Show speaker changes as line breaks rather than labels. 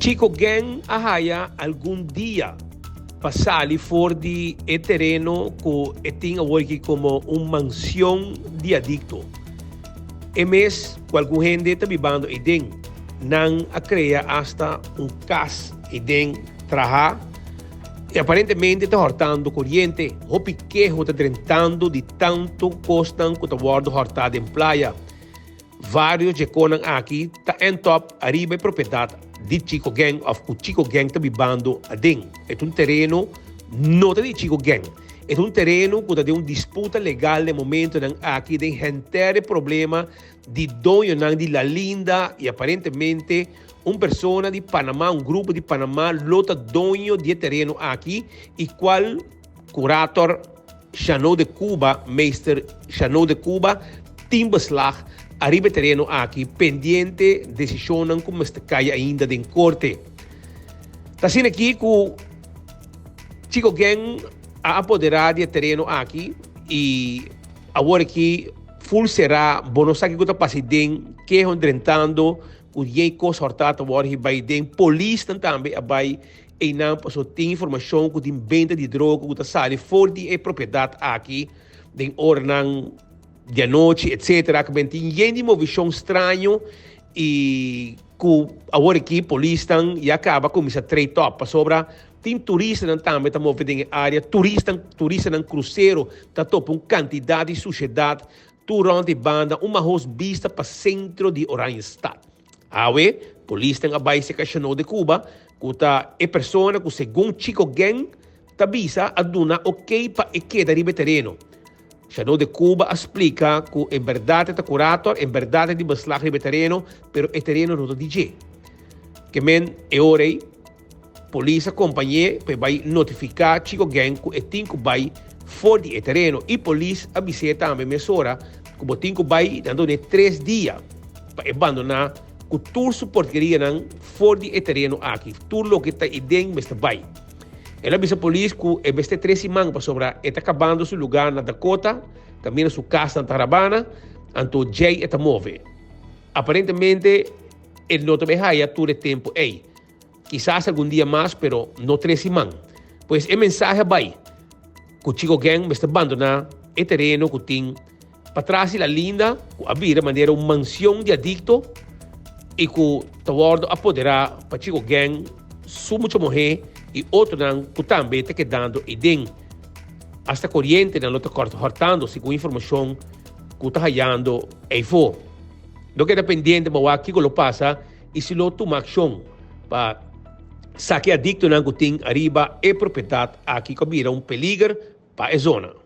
Chico Gang ahaya algum dia passali for de terreno que tem agora como mansão de adicto. E mes, algum gente está vivendo e den, não a criar hasta caso e den traha. E aparentemente está hortando corrente, o piquejo está drentando de tanto costan que está guardo hortado em playa. Vários de conan aqui está em top arriba e propriedade de Chico Gang of Chico Gang está vivendo a den. É terreno não de Chico Gang. É terreno que tem disputa legal no momento aqui tem gente problema de dono de La Linda e aparentemente pessoa de Panamá, grupo de Panamá, lota dono de terreno aqui e qual curator Chano de Cuba, Meister Chano de Cuba, tem beslag arriba terreno aqui, pendiente decisão como está cai ainda em corte. Está sendo aqui que Chico Gang a apoderar de terreno aqui e agora que full será bono sabe que está passando que é drentando o dinheiro que sortado agora que vai den polícia também vai e não passou tem informação que tem venda de droga que está saindo fora de propriedade aqui de hora de noite etc que tem gente movição estranho e que agora que polícia e acaba com essa trade top sobra tem turista também está movendo em área turista no cruzeiro está topo quantidade de sociedade turão de banda uma host vista para centro de Oranjestad. Awe, polícia na base Chano de Cuba, que é pessoa que segundo Chico Gang está visa a duna ok para e queda ribe terreno. Chano de Cuba explica que em verdade é curator, em verdade é de beslag ribe terreno, pero é terreno não DJ. Que men é hora polícia companhia vai notificar Chico Gang que tem que vai fora de terreno e polícia avisa também mesora que tem que vai dando 3 dias para abandonar que tudo suporteria fora de terreno aqui tudo o que está idem mas vai ela avisa polícia que é beste 3 semanas para sobrar está acabando seu lugar na Dakota também na sua casa na Tarabana então Jay está move aparentemente ele não também há todo o tempo quizás algum dia mais pero não 3 semanas pois o mensagem vai que o Chico Gang está abandonar o terreno que tem para trás La Linda que abrir de maneira uma mansão de adicto e que está apoderar para Chico Gang muito morrer e outro que também está quedando e den hasta corrente não está cortando-se com informação que está hallando e for não queda pendente mas aqui que lo passa e se lo toma ação para saque adicto que tem arriba e propriedade aqui que vira peligro para a zona.